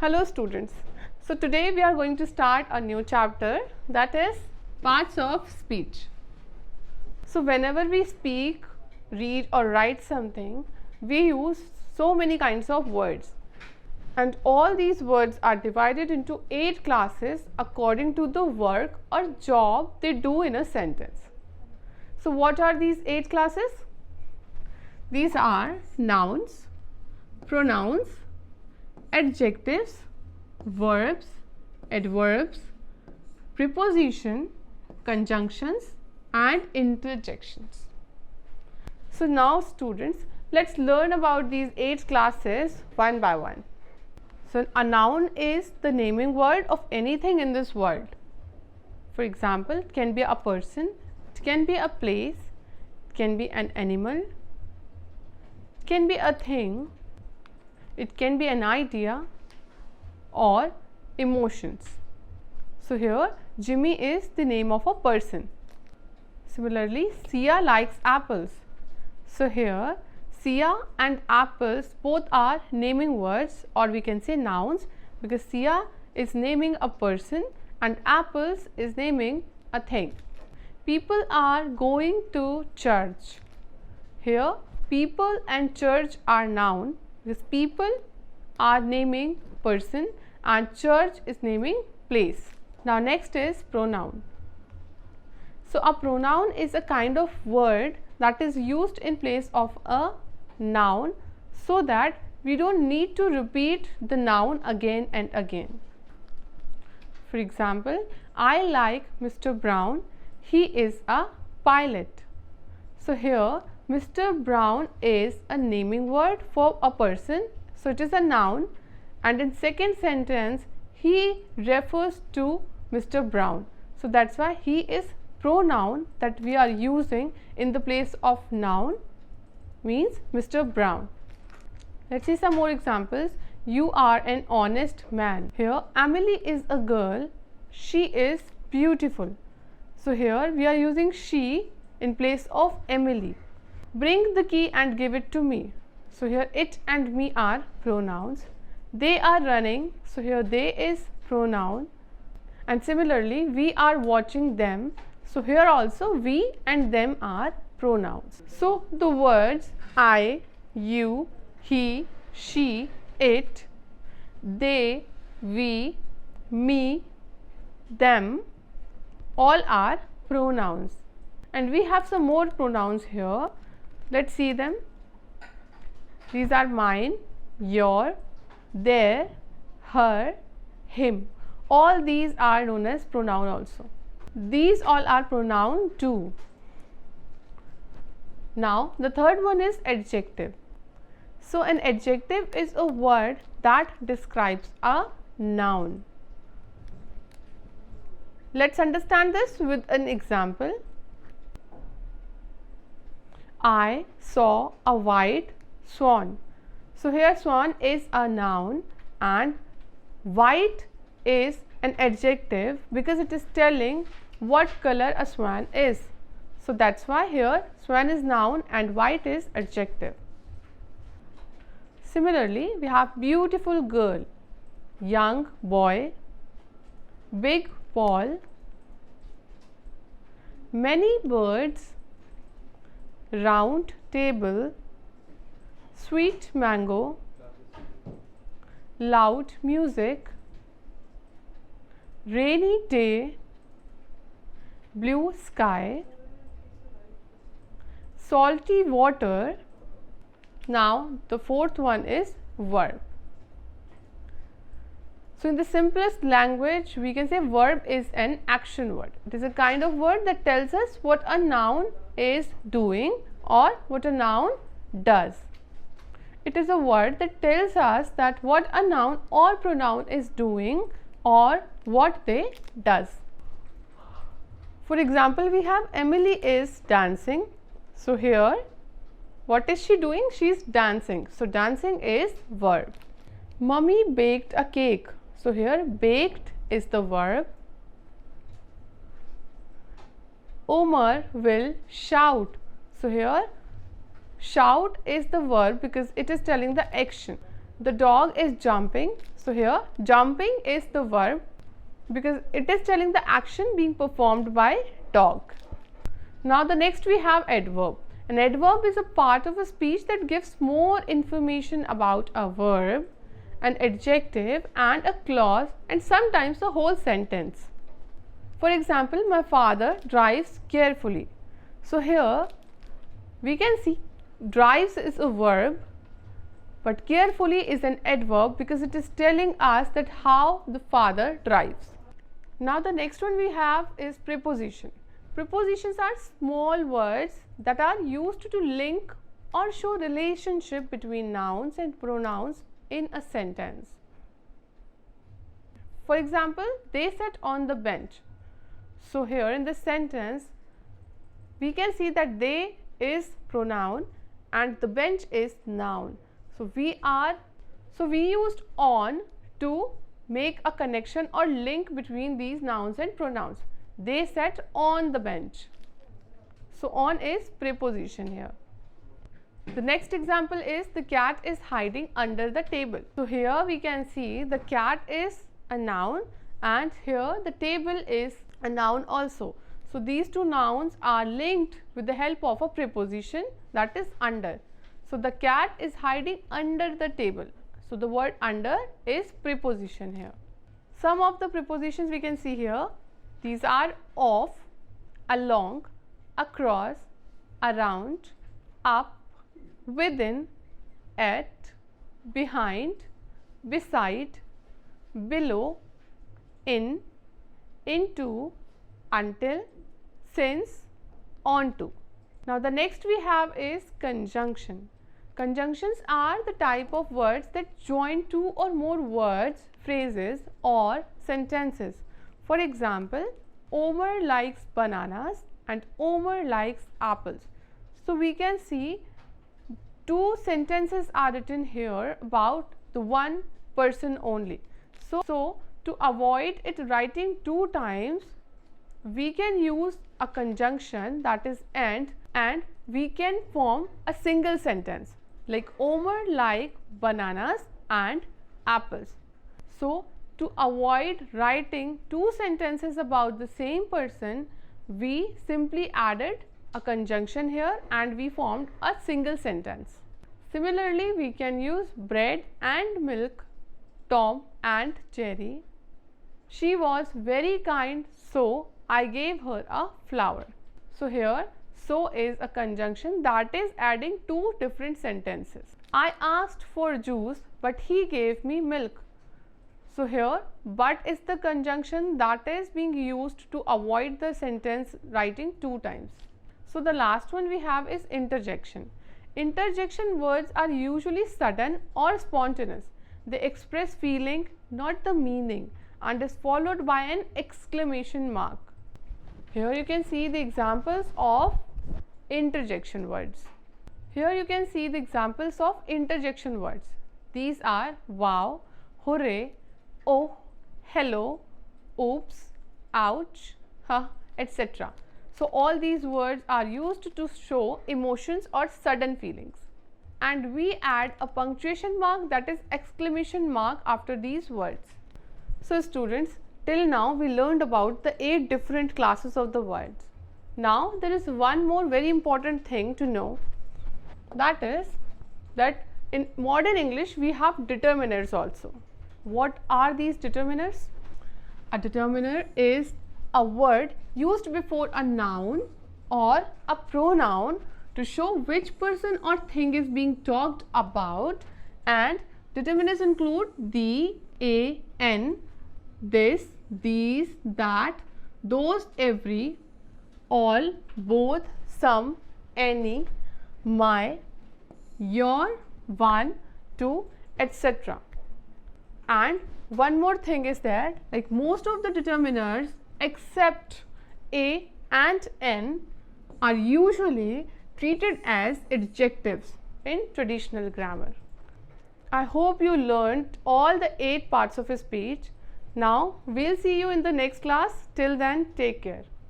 Hello students. So today we are going to start a new chapter, that is parts of speech. So whenever we speak, read or write something, we use so many kinds of words. And all these words are divided into 8 classes according to the work or job they do in a sentence. So what are these 8 classes? These are nouns, pronouns, adjectives, verbs, adverbs, preposition, conjunctions and interjections. So now students, let's learn about these 8 classes one by one. So a noun is the naming word of anything in this world. For example, it can be a person, it can be a place, it can be an animal, it can be a thing, it can be an idea or emotions. So here Jimmy is the name of a person. Similarly, Sia likes apples. So here Sia and apples both are naming words, or we can say nouns, because Sia is naming a person and apples is naming a thing. People are going to church. Here people and church are noun, because people are naming person and church is naming place. Now next is pronoun. So a pronoun is a kind of word that is used in place of a noun, so that we don't need to repeat the noun again and again. For example, I like Mr. Brown, he is a pilot. So here Mr. Brown is a naming word for a person, so it is a noun, and in second sentence he refers to Mr. Brown. So that's why he is pronoun that we are using in the place of noun, means Mr. Brown. Let's see some more examples. You are an honest man. Here Emily is a girl, she is beautiful. So here we are using she in place of Emily. Bring the key and give it to me. So here it and me are pronouns. They are running, so here they is pronoun. And similarly, we are watching them, so here also we and them are pronouns. So the words I, you, he, she, it, they, we, me, them, all are pronouns. And we have some more pronouns here. Let's see them. These are mine, your, their, her, him. All these are known as pronoun also. These all are pronoun too. Now the third one is adjective. So an adjective is a word that describes a noun. Let's understand this with an example. I saw a white swan. So here swan is a noun and white is an adjective, because it is telling what color a swan is. So that's why here swan is noun and white is adjective. Similarly, we have beautiful girl, young boy, big ball, many birds, round table, sweet mango, loud music, rainy day, blue sky, salty water. Now the fourth one is verb. So in the simplest language, we can say verb is an action word. It is a kind of word that tells us what a noun is doing or what a noun does. It is a word that tells us that what a noun or pronoun is doing or what they does. For example, we have Emily is dancing. So here what is she doing? She is dancing. So dancing is verb. Mummy baked a cake. So here baked is the verb. Omar will shout. So here shout is the verb because it is telling the action. the dog is jumping. So here jumping is the verb because it is telling the action being performed by dog. Now the next we have adverb. An adverb is a part of a speech that gives more information about a verb, an adjective and a clause, and sometimes a whole sentence. For example, my father drives carefully. So here we can see drives is a verb, but carefully is an adverb because it is telling us that how the father drives. Now the next one we have is preposition. Prepositions are small words that are used to link or show relationship between nouns and pronouns in a sentence. For example, they sat on the bench. So here in this sentence we can see that they is pronoun and the bench is noun. So we used on to make a connection or link between these nouns and pronouns. They sat on the bench. So on is preposition here. The next example is the cat is hiding under the table. So here we can see the cat is a noun and here the table is a noun also. So these two nouns are linked with the help of a preposition, that is under. So the cat is hiding under the table. So the word under is preposition here. Some of the prepositions we can see here. These are of, along, across, around, up, within, at, behind, beside, below, in, into, until, since, onto. Now the next we have is conjunction. Conjunctions are the type of words that join two or more words, phrases or sentences. For example, Omar likes bananas and Omar likes apples. So we can see two sentences are written here about the one person only. So to avoid it writing two times, we can use a conjunction, that is and we can form a single sentence like Omar like bananas and apples. So to avoid writing two sentences about the same person, we simply added a conjunction here and we formed a single sentence. Similarly, we can use bread and milk, Tom and Jerry. She was very kind, so I gave her a flower. So here, so is a conjunction that is adding two different sentences. I asked for juice, but he gave me milk. So here, but is the conjunction that is being used to avoid the sentence writing two times. So the last one we have is interjection. Interjection words are usually sudden or spontaneous. They express feeling, not the meaning, and is followed by an exclamation mark. Here you can see the examples of interjection words. Here you can see the examples of interjection words. These are wow, hooray, oh, hello, oops, ouch, huh, etc. So all these words are used to show emotions or sudden feelings. And we add a punctuation mark, that is exclamation mark, after these words. So students, till now we learned about the 8 different classes of the words. Now there is one more very important thing to know, that is that in modern English we have determiners also. What are these determiners? A determiner is a word used before a noun or a pronoun to show which person or thing is being talked about, and determiners include the, a, n, this, these, that, those, every, all, both, some, any, my, your, one, two, etc. And one more thing is that like most of the determiners except a and n are usually treated as adjectives in traditional grammar. I hope you learned all the 8 parts of a speech. Now we'll see you in the next class. Till then, take care.